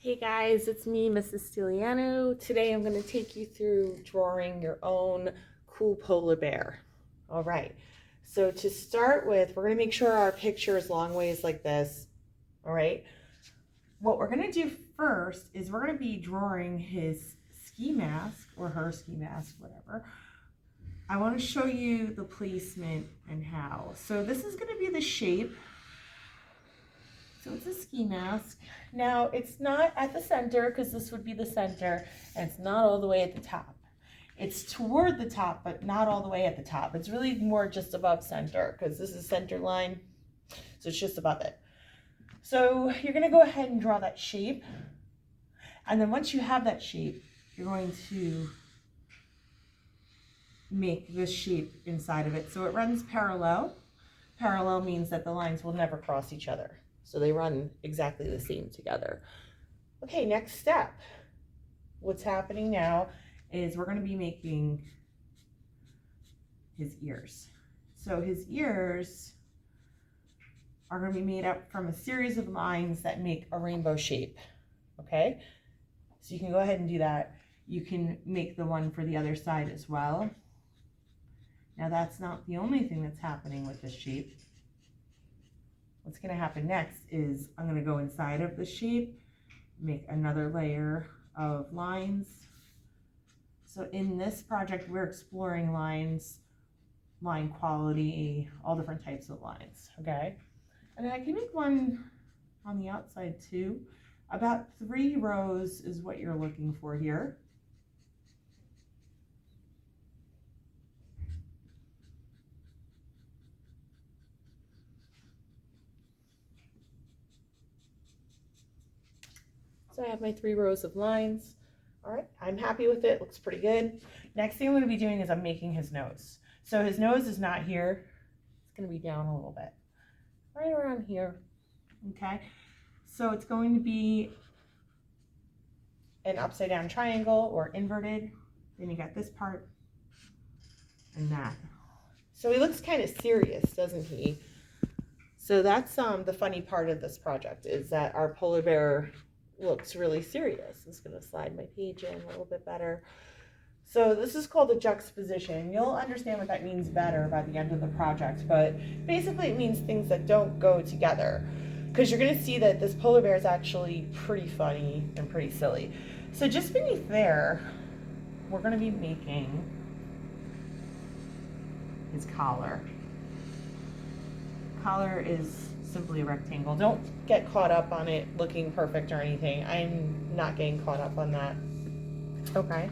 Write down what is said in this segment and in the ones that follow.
Hey guys, it's me, Mrs. Stiliano. Today I'm going to take you through drawing your own cool polar bear. All right, so to start with, we're going to make sure our picture is long ways like this. All right, what we're going to do first is we're going to be drawing his ski mask or her ski mask, whatever. I want to show you the placement and how. So this is going to be the shape. So it's a ski mask. Now it's not at the center because this would be the center, and it's not all the way at the top. It's toward the top, but not all the way at the top. It's really more just above center because this is center line. So it's just above it. So you're gonna go ahead and draw that shape. And then once you have that shape, you're going to make this shape inside of it. So it runs parallel. Parallel means that the lines will never cross each other. So they run exactly the same together. Okay, next step. What's happening now is we're going to be making his ears. So his ears are going to be made up from a series of lines that make a rainbow shape. Okay, so you can go ahead and do that. You can make the one for the other side as well. Now that's not the only thing that's happening with this shape. What's going to happen next is I'm going to go inside of the shape, make another layer of lines. So in this project, we're exploring lines, line quality, all different types of lines, okay? And then I can make one on the outside too. About 3 rows is what you're looking for here. So I have my 3 rows of lines. All right, I'm happy with it, looks pretty good. Next thing I'm gonna be doing is I'm making his nose. So his nose is not here, it's gonna be down a little bit, right around here, okay? So it's going to be an upside down triangle or inverted. Then you got this part and that. So he looks kind of serious, doesn't he? So that's the funny part of this project is that our polar bear looks really serious. I'm just going to slide my page in a little bit better. So this is called a juxtaposition. You'll understand what that means better by the end of the project, but basically it means things that don't go together, because you're going to see that this polar bear is actually pretty funny and pretty silly. So just beneath there, we're going to be making his collar. Collar is simply a rectangle. Don't get caught up on it looking perfect or anything. I'm not getting caught up on that. Okay.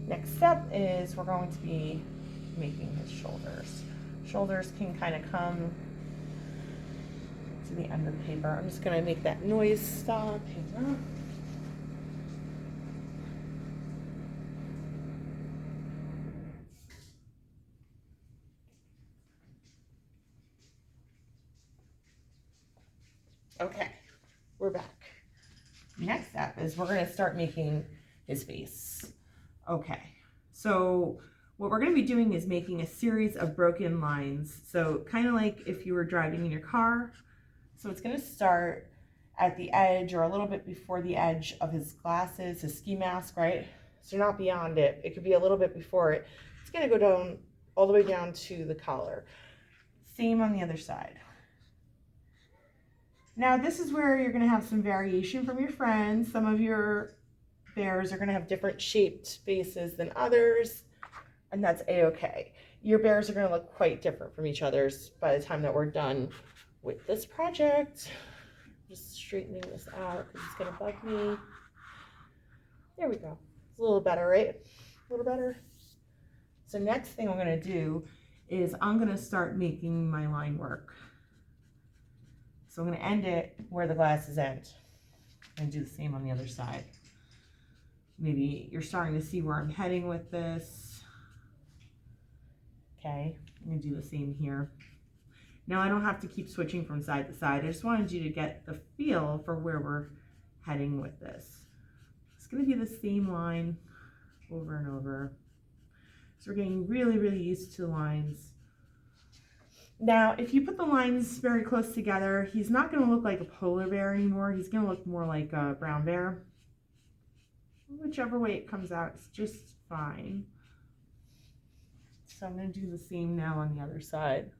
Next step is we're going to be making his shoulders. Shoulders can kind of come to the end of the paper. I'm just going to make that noise stop. Okay, we're back. Next step is we're going to start making his face. Okay, so what we're going to be doing is making a series of broken lines. So kind of like if you were driving in your car. So it's going to start at the edge or a little bit before the edge of his glasses, his ski mask, right? So not beyond it. It could be a little bit before it. It's going to go down all the way down to the collar. Same on the other side. Now this is where you're going to have some variation from your friends. Some of your bears are going to have different shaped faces than others, and that's a-okay. Your bears are going to look quite different from each other's by the time that we're done with this project. Just straightening this out because it's going to bug me. There we go. It's a little better, right? A little better. So next thing I'm going to do is I'm going to start making my line work. So I'm going to end it where the glasses end and do the same on the other side. Maybe you're starting to see where I'm heading with this. Okay, I'm going to do the same here. Now I don't have to keep switching from side to side. I just wanted you to get the feel for where we're heading with this. It's going to be the same line over and over. So we're getting really, really used to lines Now, if you put the lines very close together, he's not going to look like a polar bear anymore. He's going to look more like a brown bear. Whichever way it comes out is just fine. So I'm going to do the same now on the other side.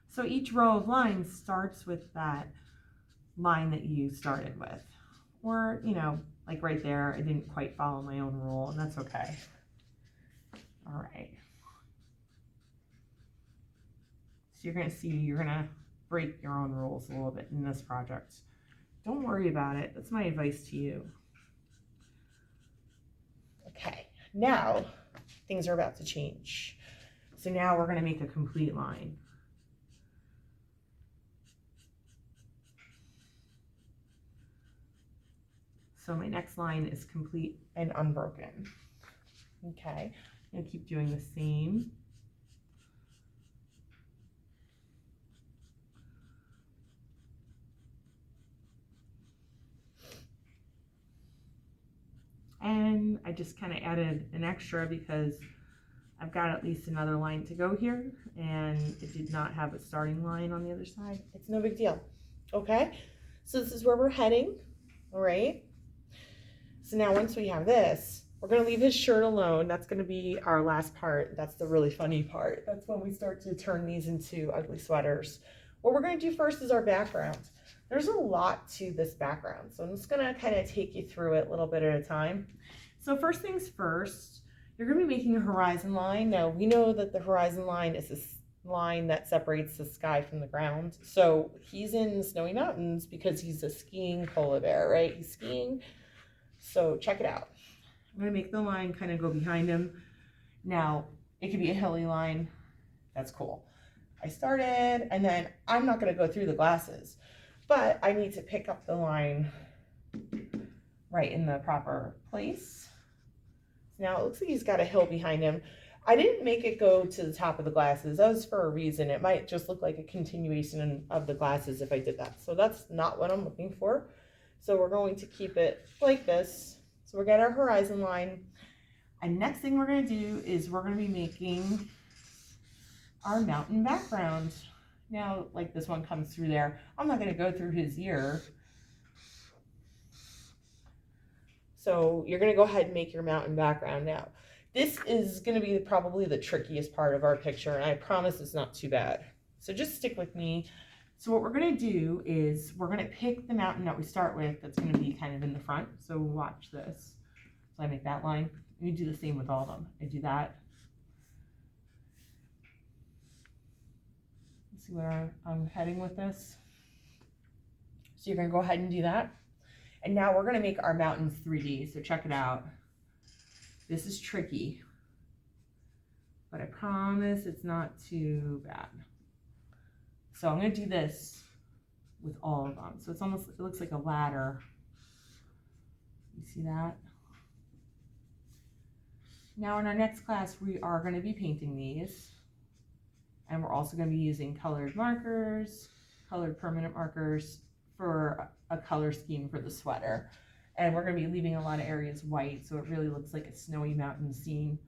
So each row of lines starts with that line that you started with. Or, you know, like right there, I didn't quite follow my own rule, and that's okay. All right. So you're going to see, you're going to break your own rules a little bit in this project. Don't worry about it. That's my advice to you. Okay, now things are about to change. So now we're going to make a complete line. So my next line is complete and unbroken. Okay, I'm gonna keep doing the same. And I just kind of added an extra because I've got at least another line to go here, and it did not have a starting line on the other side. It's no big deal. Okay, so this is where we're heading. All right. So now once we have this, we're going to leave his shirt alone. That's going to be our last part. That's the really funny part. That's when we start to turn these into ugly sweaters. What we're going to do first is our background. There's a lot to this background, so I'm just going to kind of take you through it a little bit at a time. So first things first, you're going to be making a horizon line. Now we know that the horizon line is this line that separates the sky from the ground. So he's in the snowy mountains because he's a skiing polar bear, right? He's skiing. So check it out. I'm going to make the line kind of go behind him. Now, it could be a hilly line. That's cool. I started, and then I'm not going to go through the glasses, but I need to pick up the line right in the proper place. Now, it looks like he's got a hill behind him. I didn't make it go to the top of the glasses. That was for a reason. It might just look like a continuation of the glasses if I did that. So that's not what I'm looking for. So we're going to keep it like this. So we'll get our horizon line. And next thing we're going to do is we're going to be making our mountain background. Now, like this one comes through there. I'm not going to go through his ear. So you're going to go ahead and make your mountain background now. This is going to be probably the trickiest part of our picture, and I promise it's not too bad. So just stick with me. So what we're going to do is we're going to pick the mountain that we start with that's going to be kind of in the front. So watch this. So I make that line. You do the same with all of them. I do that. See where I'm heading with this? So you're going to go ahead and do that. And now we're going to make our mountains 3D. So check it out. This is tricky, but I promise it's not too bad. So I'm going to do this with all of them. So it's almost, it looks like a ladder. You see that? Now in our next class, we are going to be painting these. And we're also going to be using colored markers, colored permanent markers for a color scheme for the sweater. And we're going to be leaving a lot of areas white, so it really looks like a snowy mountain scene.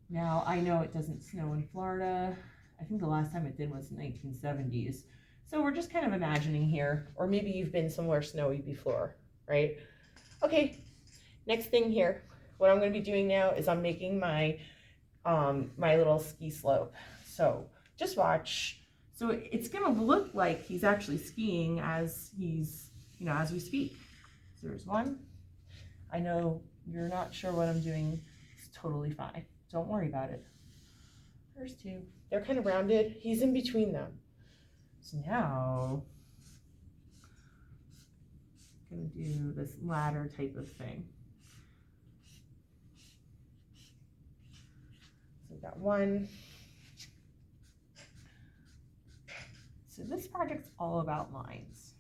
Now, I know it doesn't snow in Florida. I think the last time it did was in the 1970s. So we're just kind of imagining here, or maybe you've been somewhere snowy before, right? Okay, next thing here. What I'm going to be doing now is I'm making my my little ski slope. So just watch. So it's going to look like he's actually skiing as he's, you know, as we speak. So there's one. I know you're not sure what I'm doing. It's totally fine. Don't worry about it. There's two. They're kind of rounded. He's in between them. So now I'm going to do this ladder type of thing. So I've got one. So this project's all about lines.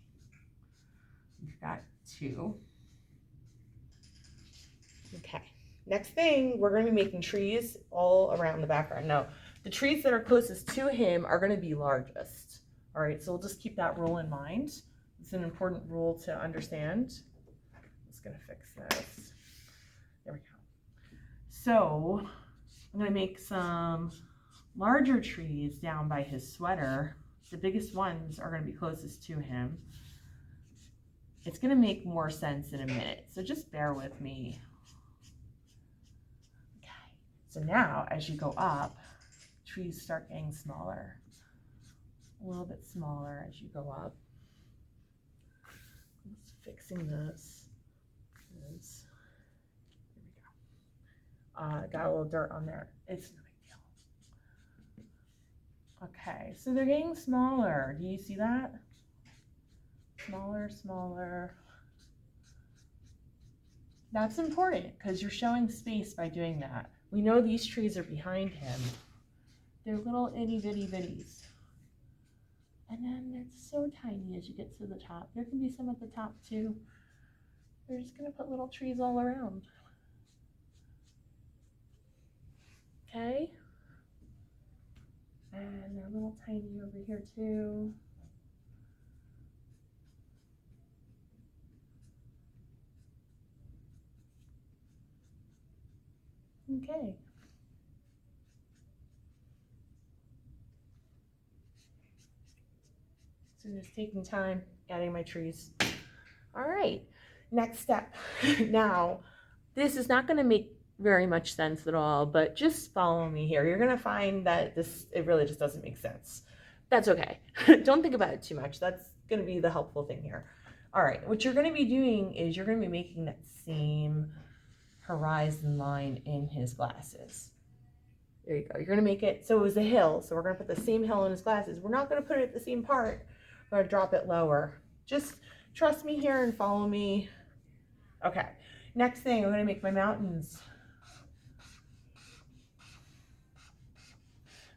We've got two. Okay. Next thing, we're going to be making trees all around the background. Now, the trees that are closest to him are going to be largest. All right, so we'll just keep that rule in mind. It's an important rule to understand. I'm just going to fix this. So I'm going to make some larger trees down by his sweater. The biggest ones are going to be closest to him. It's going to make more sense in a minute, so just bear with me. Okay, so now as you go up, trees start getting smaller, a little bit smaller as you go up. Just fixing this. Here we go. Got a little dirt on there. It's no big deal. Okay, so they're getting smaller. Do you see that? Smaller, smaller. That's important because you're showing space by doing that. We know these trees are behind him. They're little itty bitty bitties. And then it's so tiny as you get to the top. There can be some at the top too. They're just gonna put little trees all around. Okay? And they're a little tiny over here too. Okay. So just taking time, adding my trees. All right, next step. Now, this is not gonna make very much sense at all, but just follow me here. You're gonna find that it really just doesn't make sense. That's okay. Don't think about it too much. That's gonna be the helpful thing here. All right, what you're gonna be doing is you're gonna be making that same horizon line in his glasses. There you go. You're gonna make it so it was a hill, so we're gonna put the same hill in his glasses. We're not gonna put it at the same part. We're gonna drop it lower. Just trust me here and follow me. Okay, next thing, I'm gonna make my mountains.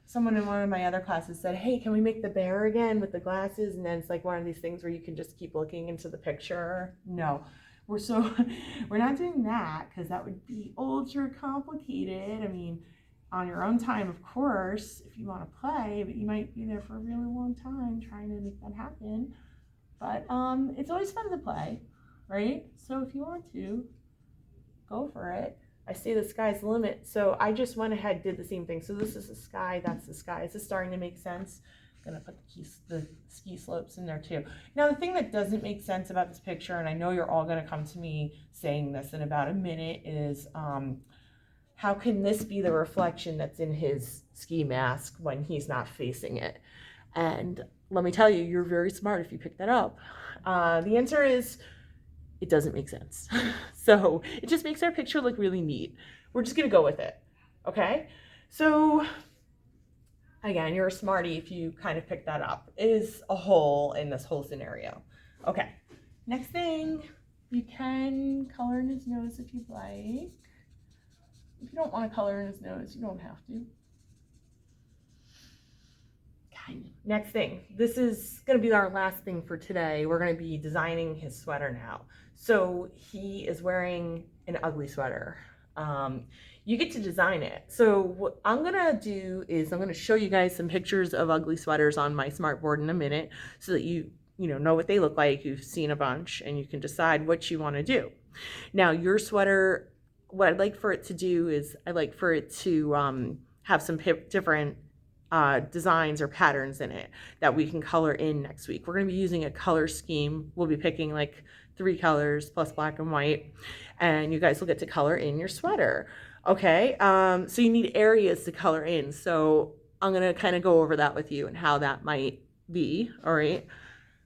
Someone in one of my other classes said, hey, can we make the bear again with the glasses? And then it's like one of these things where you can just keep looking into the picture. No, we're not doing that because that would be ultra complicated. I mean, on your own time, of course, if you want to play, but you might be there for a really long time trying to make that happen. But it's always fun to play, right? So if you want to, go for it. I say the sky's the limit, so I just went ahead and did the same thing. So this is the sky, that's the sky. Is this starting to make sense? I'm gonna put the ski slopes in there too. Now the thing that doesn't make sense about this picture, and I know you're all gonna come to me saying this in about a minute, is how can this be the reflection that's in his ski mask when he's not facing it? And let me tell you, you're very smart if you pick that up. The answer is, it doesn't make sense. So it just makes our picture look really neat. We're just gonna go with it, okay? So again, you're a smarty if you kind of pick that up. It is a hole in this whole scenario. Okay, next thing, you can color in his nose if you'd like. If you don't want to color in his nose, you don't have to. Next thing, this is going to be our last thing for today. We're going to be designing his sweater now. So he is wearing an ugly sweater. You get to design it. So what I'm going to do is I'm going to show you guys some pictures of ugly sweaters on my smartboard in a minute so that you know what they look like. You've seen a bunch and you can decide what you want to do. Now your sweater, what I'd like for it to do is I'd like for it to have some different designs or patterns in it that we can color in next week. We're going to be using a color scheme. We'll be picking like 3 colors plus black and white, and you guys will get to color in your sweater. Okay, so you need areas to color in. So I'm going to kind of go over that with you and how that might be. All right,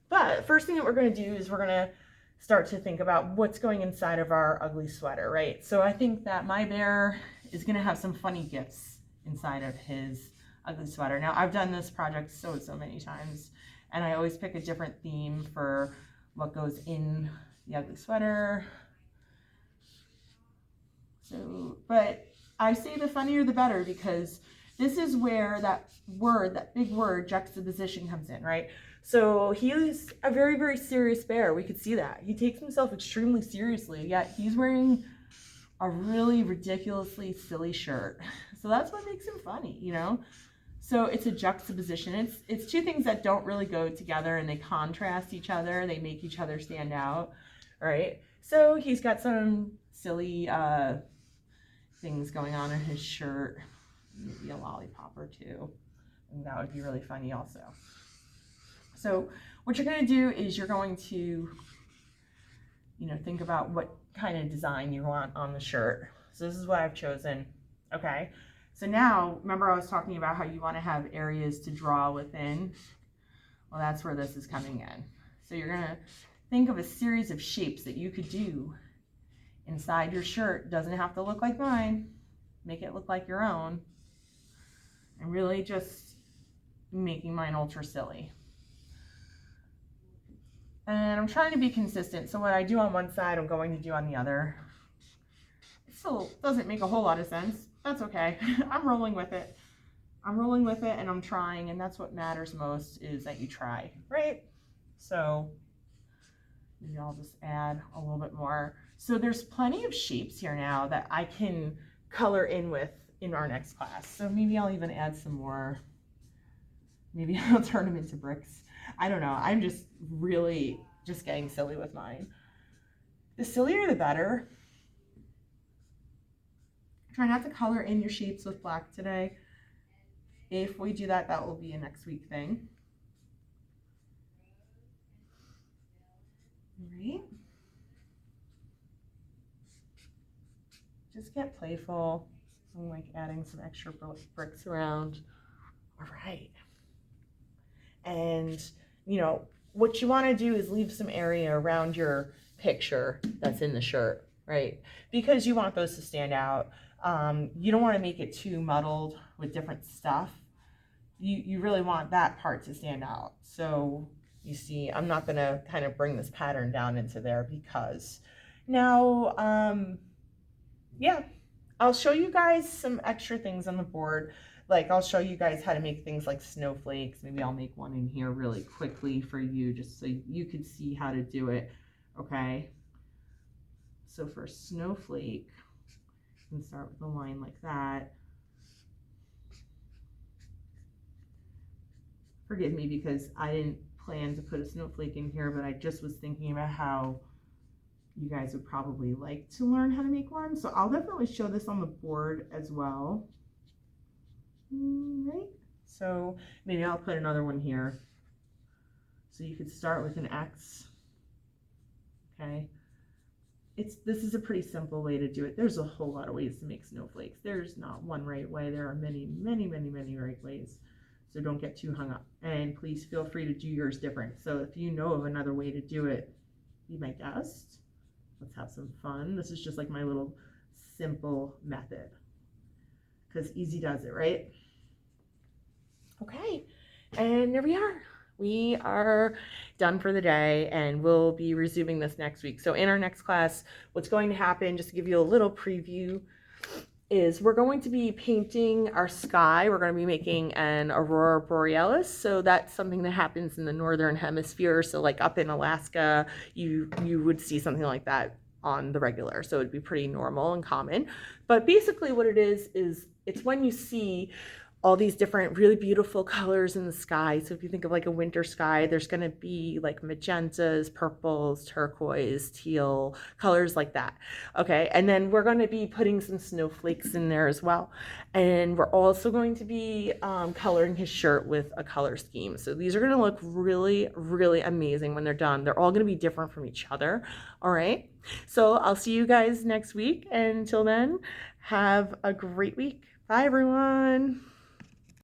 but first thing that we're going to do is we're going to start to think about what's going inside of our ugly sweater, right? So I think that my bear is going to have some funny gifts inside of his ugly sweater. Now I've done this project so many times, and I always pick a different theme for what goes in the ugly sweater. So, but I say the funnier the better, because this is where that big word juxtaposition comes in, right? So he is a very, very serious bear. We could see that. He takes himself extremely seriously, yet he's wearing a really ridiculously silly shirt. So that's what makes him funny, you know? So it's a juxtaposition. It's two things that don't really go together, and they contrast each other. They make each other stand out, right? So he's got some silly things going on in his shirt. Maybe a lollipop or two. And that would be really funny also. So what you're going to do is you're going to, think about what kind of design you want on the shirt. So this is what I've chosen. Okay. So now, remember I was talking about how you want to have areas to draw within? Well, that's where this is coming in. So you're going to think of a series of shapes that you could do inside your shirt. Doesn't have to look like mine. Make it look like your own. And really just making mine ultra silly. And I'm trying to be consistent. So what I do on one side, I'm going to do on the other. It still doesn't make a whole lot of sense. That's okay. I'm rolling with it. I'm rolling with it and I'm trying, and that's what matters most, is that you try, right? So maybe I'll just add a little bit more. So there's plenty of shapes here now that I can color in with in our next class. So maybe I'll even add some more. Maybe I'll turn them into bricks. I don't know. I'm just really just getting silly with mine. The sillier the better. Try not to color in your shapes with black today. If we do that, that will be a next week thing. All right. Just get playful. I'm like adding some extra bricks around. All right. And, what you want to do is leave some area around your picture that's in the shirt, right? Because you want those to stand out. You don't want to make it too muddled with different stuff. You really want that part to stand out. So you see, I'm not going to kind of bring this pattern down into there because now, yeah, I'll show you guys some extra things on the board. Like I'll show you guys how to make things like snowflakes. Maybe I'll make one in here really quickly for you just so you can see how to do it. Okay. So for a snowflake, you can start with a line like that. Forgive me because I didn't plan to put a snowflake in here, but I just was thinking about how you guys would probably like to learn how to make one. So I'll definitely show this on the board as well. Right? So maybe I'll put another one here. So you could start with an X. Okay. This is a pretty simple way to do it. There's a whole lot of ways to make snowflakes. There's not one right way. There are many, many, many, many right ways. So don't get too hung up. And please feel free to do yours different. So if you know of another way to do it, be my guest. Let's have some fun. This is just like my little simple method. Because easy does it, right? Okay, and there we are. We are done for the day, and we'll be resuming this next week. So in our next class, what's going to happen, just to give you a little preview, is we're going to be painting our sky. We're going to be making an aurora borealis. So that's something that happens in the northern hemisphere. So like up in Alaska, you would see something like that on the regular. So it'd be pretty normal and common. But basically what it is it's when you see all these different really beautiful colors in the sky. So if you think of like a winter sky, there's going to be like magentas, purples, turquoise, teal, colors like that. Okay. And then we're going to be putting some snowflakes in there as well. And we're also going to be coloring his shirt with a color scheme. So these are going to look really, really amazing when they're done. They're all going to be different from each other. All right. So I'll see you guys next week. And until then, have a great week. Bye, everyone.